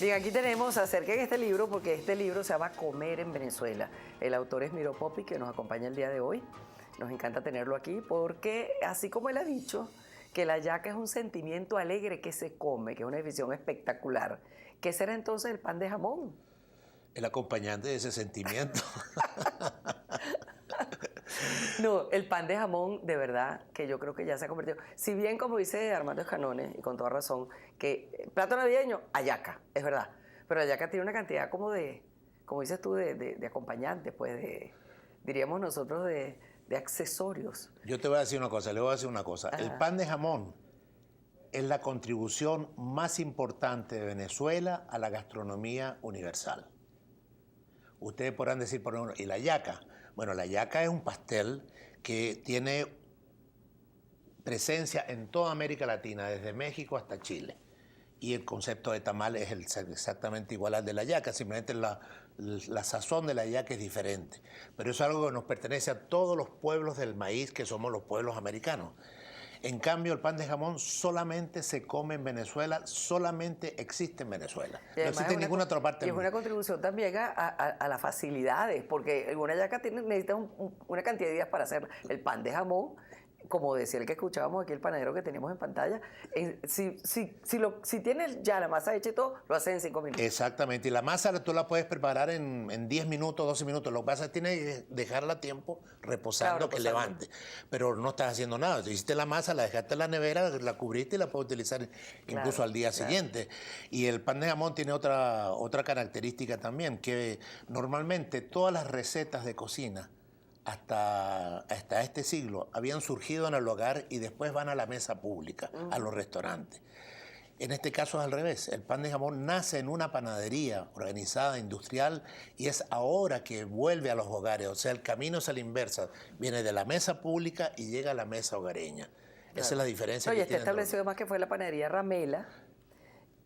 Bien, aquí tenemos, acerquen este libro porque este libro se llama Comer en Venezuela. El autor es Miro Popi, que nos acompaña el día de hoy. Nos encanta tenerlo aquí porque, así como él ha dicho, que la yaca es un sentimiento alegre que se come, que es una definición espectacular. ¿Qué será entonces el pan de jamón? El acompañante de ese sentimiento. No, el pan de jamón, de verdad, que yo creo que ya se ha convertido. Si bien, como dice Armando Escanones, y con toda razón, que plato navideño, hallaca, es verdad. Pero la hallaca tiene una cantidad como de, como dices tú, de acompañantes, pues, diríamos nosotros, de accesorios. Yo te voy a decir una cosa, le voy a decir una cosa. El pan de jamón es la contribución más importante de Venezuela a la gastronomía universal. Ustedes podrán decir, por ejemplo, ¿y la yaca? Bueno, la yaca es un pastel que tiene presencia en toda América Latina, desde México hasta Chile. Y el concepto de tamal es exactamente igual al de la yaca, simplemente la sazón de la yaca es diferente. Pero eso es algo que nos pertenece a todos los pueblos del maíz, que somos los pueblos americanos. En cambio, el pan de jamón solamente se come en Venezuela, solamente existe en Venezuela. No existe en ninguna otra parte del mundo. Y es una contribución también a las facilidades, porque una yaca necesita una cantidad de días para hacer el pan de jamón. Como decía el que escuchábamos aquí, el panadero que tenemos en pantalla, si tienes ya la masa hecha y todo, lo haces en 5 minutos. Exactamente, y la masa tú la puedes preparar en 10 minutos, 12 minutos. Lo que pasa es que tienes que dejarla a tiempo reposando, que levante. Pero no estás haciendo nada. Tú hiciste la masa, la dejaste en la nevera, la cubriste y la puedes utilizar incluso al día siguiente. Y el pan de jamón tiene otra característica también, que normalmente todas las recetas de cocina hasta este siglo habían surgido en el hogar y después van a la mesa pública, a los restaurantes. En este caso es al revés. El pan de jamón nace en una panadería organizada, industrial, y es ahora que vuelve a los hogares. O sea, el camino es a la inversa. Viene de la mesa pública y llega a la mesa hogareña. Claro. Esa es la diferencia. No, y está establecido además que fue la panadería Ramela,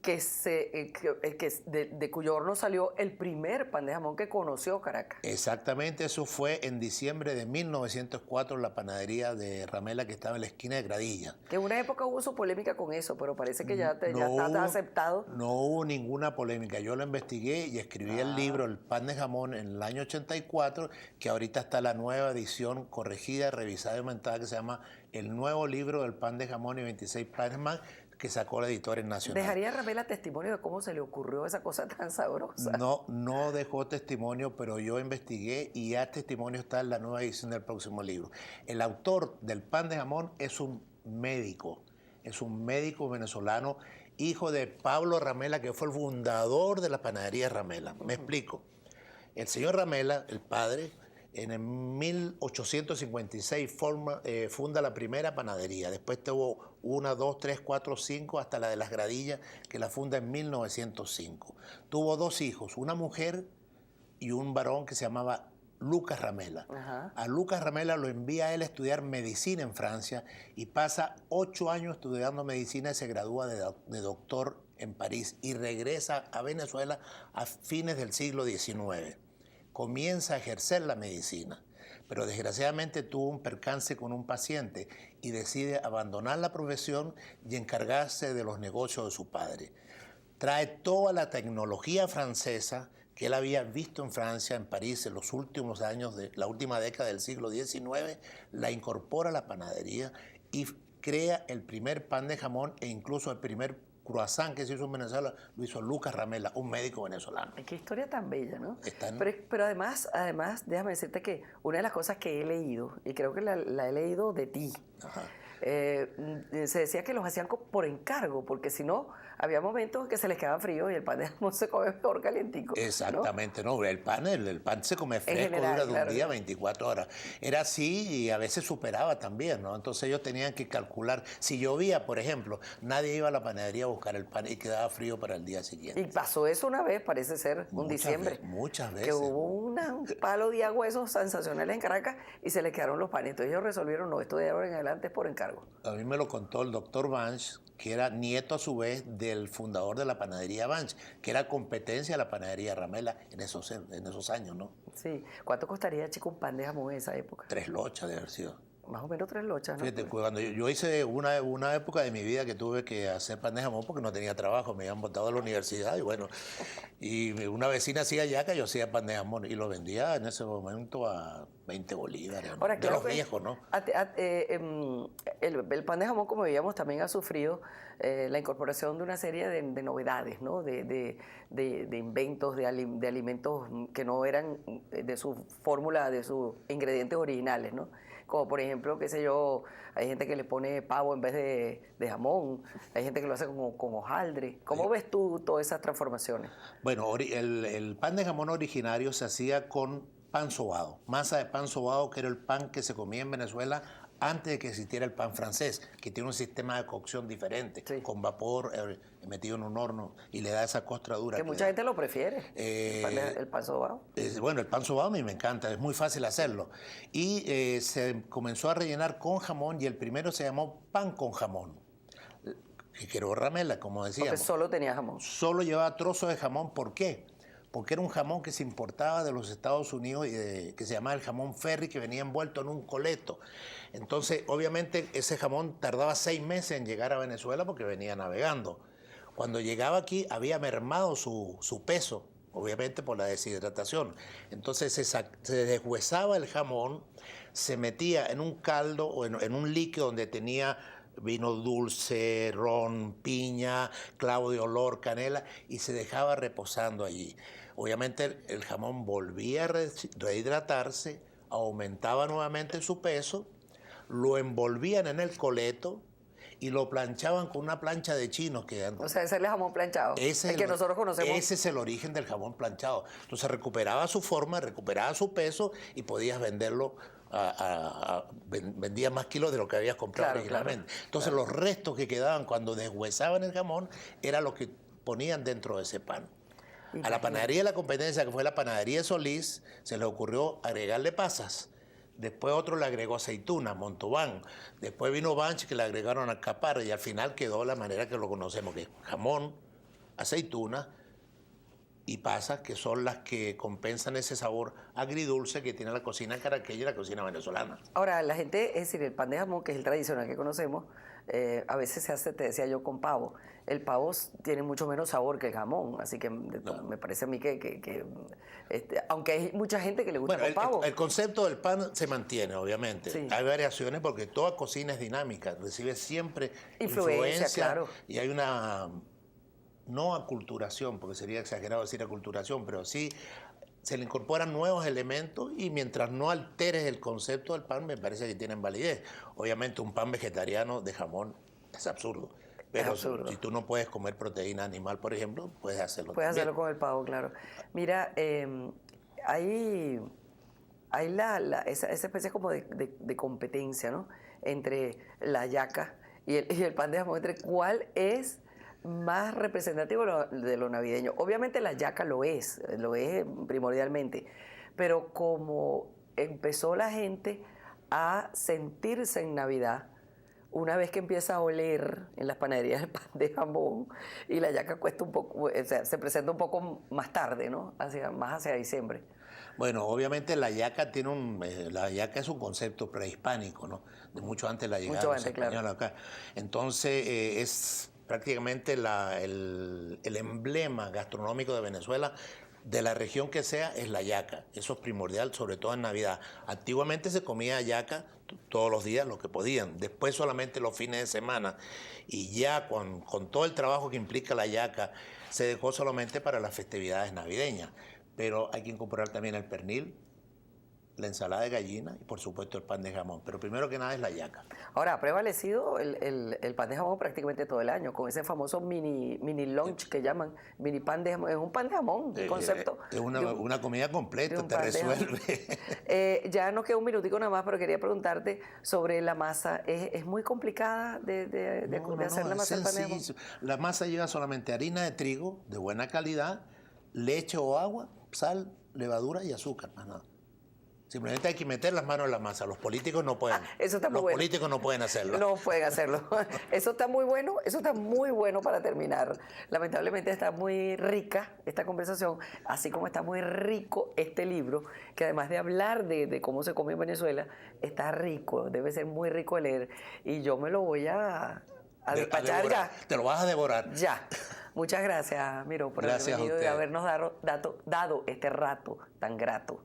de cuyo horno salió el primer pan de jamón que conoció Caracas. Exactamente, eso fue en diciembre de 1904, la panadería de Ramela, que estaba en la esquina de Gradilla. Que en una época hubo su polémica con eso, pero parece que ya está aceptado. No hubo ninguna polémica. Yo lo investigué y escribí el libro El pan de jamón en el año 84, que ahorita está la nueva edición corregida, revisada y aumentada, que se llama El nuevo libro del pan de jamón y 26 panes más, que sacó la editorial nacional. ¿Dejaría Ramela testimonio de cómo se le ocurrió esa cosa tan sabrosa? No dejó testimonio, pero yo investigué y ya testimonio está en la nueva edición del próximo libro. El autor del pan de jamón es un médico venezolano, hijo de Pablo Ramela, que fue el fundador de la panadería Ramela. Me explico. El señor Ramela, el padre, en el 1856 funda la primera panadería. Después tuvo 1, 2, 3, 4, 5, hasta la de las Gradillas, que la funda en 1905. Tuvo 2 hijos, una mujer y un varón que se llamaba Lucas Ramela. Ajá. A Lucas Ramela lo envía a él a estudiar medicina en Francia y pasa 8 años estudiando medicina y se gradúa de doctor en París y regresa a Venezuela a fines del siglo XIX. Comienza a ejercer la medicina, pero desgraciadamente tuvo un percance con un paciente y decide abandonar la profesión y encargarse de los negocios de su padre. Trae toda la tecnología francesa que él había visto en Francia, en París, en los últimos años de la última década del siglo XIX, la incorpora a la panadería y crea el primer pan de jamón e incluso el primer croissant que se hizo en Venezuela lo hizo Lucas Ramela, un médico venezolano. Qué historia tan bella, ¿no? Pero además, déjame decirte que una de las cosas que he leído, y creo que la he leído de ti, se decía que los hacían por encargo, porque si no, había momentos que se les quedaba frío y el pan de jamón se come mejor calientico. Exactamente, ¿no? El pan se come fresco, dura de un día 24 horas. Era así y a veces superaba también, ¿no? Entonces ellos tenían que calcular. Si llovía, por ejemplo, nadie iba a la panadería a buscar el pan y quedaba frío para el día siguiente. Y pasó eso una vez, parece ser, un diciembre. Muchas veces. Que hubo un palo de agua esos sensacionales en Caracas y se les quedaron los panes. Entonces ellos resolvieron, no, esto de ahora en adelante es por encargo. A mí me lo contó el doctor Banch, que era nieto a su vez del fundador de la panadería Banch, que era competencia de la panadería Ramela en esos años, ¿no? Sí. ¿Cuánto costaría, chico, un pan de jamón en esa época? 3 lochas de haber sido. Más o menos 3 lochas, ¿no? Fíjate, cuando yo hice una época de mi vida que tuve que hacer pan de jamón porque no tenía trabajo, me habían botado de la universidad y bueno, y una vecina hacía yaca, yo hacía pan de jamón y lo vendía en ese momento a 20 bolívares, ¿no? Ahora, De claro, los viejos, ¿no? El pan de jamón, como veíamos, también ha sufrido la incorporación de una serie de novedades, ¿no? De inventos, de alimentos que no eran de su fórmula, de sus ingredientes originales, ¿no? Como por ejemplo, qué sé yo, hay gente que le pone pavo en vez de jamón, hay gente que lo hace con hojaldre. ¿Cómo ves tú todas esas transformaciones? Bueno, el pan de jamón originario se hacía con pan sobado, masa de pan sobado, que era el pan que se comía en Venezuela antes de que existiera el pan francés, que tiene un sistema de cocción diferente, Sí. con vapor metido en un horno y le da esa costra dura. Que mucha gente lo prefiere, el pan sobao. Bueno, el pan sobao a mí me encanta, es muy fácil hacerlo. Y se comenzó a rellenar con jamón y el primero se llamó pan con jamón, que quiero ramela, como Porque decíamos. solo tenía jamón. Solo llevaba trozos de jamón. ¿Por qué? Porque era un jamón que se importaba de los Estados Unidos y que se llamaba el jamón Ferry, que venía envuelto en un coleto. Entonces, obviamente, ese jamón tardaba 6 meses en llegar a Venezuela porque venía navegando. Cuando llegaba aquí había mermado su peso, obviamente por la deshidratación. Entonces se deshuesaba el jamón, se metía en un caldo o en un líquido donde tenía vino dulce, ron, piña, clavo de olor, canela, y se dejaba reposando allí. Obviamente el jamón volvía a rehidratarse, aumentaba nuevamente su peso, lo envolvían en el coleto y lo planchaban con una plancha de chinos. O sea, ese es el jamón planchado, el que nosotros conocemos. Ese es el origen del jamón planchado. Entonces recuperaba su forma, recuperaba su peso y podías venderlo. Vendía más kilos de lo que habías comprado originalmente. Claro, Entonces los restos que quedaban cuando deshuesaban el jamón era lo que ponían dentro de ese pan. A la panadería de la competencia, que fue la panadería Solís, se le ocurrió agregarle pasas. Después otro le agregó aceituna, Montauban. Después vino Banch, que le agregaron alcaparra, y al final quedó la manera que lo conocemos, que es jamón, aceituna y pasas, que son las que compensan ese sabor agridulce que tiene la cocina caraqueña y la cocina venezolana. Ahora, la gente, es decir, el pan de jamón, que es el tradicional que conocemos, a veces se hace, te decía yo, con pavo. El pavo tiene mucho menos sabor que el jamón, así que me parece a mí que aunque hay mucha gente que le gusta con pavo. El concepto del pan se mantiene, obviamente. Sí. Hay variaciones porque toda cocina es dinámica, recibe siempre influencia, claro. Y hay una, no aculturación, porque sería exagerado decir aculturación, pero sí se le incorporan nuevos elementos y mientras no alteres el concepto del pan, me parece que tienen validez. Obviamente un pan vegetariano de jamón es absurdo. Pero si tú no puedes comer proteína animal, por ejemplo, puedes hacerlo. Puedes hacerlo con el pavo, claro. Mira, hay esa especie como de competencia, ¿no? Entre la yaca y el pan de jamón, entre cuál es más representativo de lo navideño. Obviamente la yaca lo es primordialmente, pero como empezó la gente a sentirse en Navidad, una vez que empieza a oler en las panaderías el pan de jamón y la yaca cuesta un poco, o sea, se presenta un poco más tarde, ¿no? Más hacia diciembre. Bueno, obviamente la yaca la yaca es un concepto prehispánico, ¿no? De mucho antes de la llegada de los españoles acá. Entonces es prácticamente el emblema gastronómico de Venezuela. De la región que sea, es la yaca. Eso es primordial, sobre todo en Navidad. Antiguamente se comía yaca todos los días, lo que podían. Después solamente los fines de semana. Y ya con todo el trabajo que implica la yaca, se dejó solamente para las festividades navideñas. Pero hay que incorporar también el pernil, la ensalada de gallina y por supuesto el pan de jamón. Pero primero que nada es la yaca. Ahora, ha prevalecido el pan de jamón prácticamente todo el año, con ese famoso mini lunch que llaman, mini pan de jamón. Es un pan de jamón, el concepto. Es una comida completa, te resuelve. Ya nos queda un minutico nada más, pero quería preguntarte sobre la masa. ¿Es muy complicada de hacer la masa del pan de jamón? La masa lleva solamente harina de trigo de buena calidad, leche o agua, sal, levadura y azúcar, más nada. Simplemente hay que meter las manos en la masa. Los políticos no pueden. Eso está muy Los bueno. políticos no pueden hacerlo. No pueden hacerlo. Eso está muy bueno para terminar. Lamentablemente está muy rica esta conversación, así como está muy rico este libro, que además de hablar de cómo se come en Venezuela, está rico, debe ser muy rico de leer. Y yo me lo voy a despachar ya. Te lo vas a devorar. Ya. Muchas gracias, Miro, por haber Gracias a venido y usted. habernos dado este rato tan grato.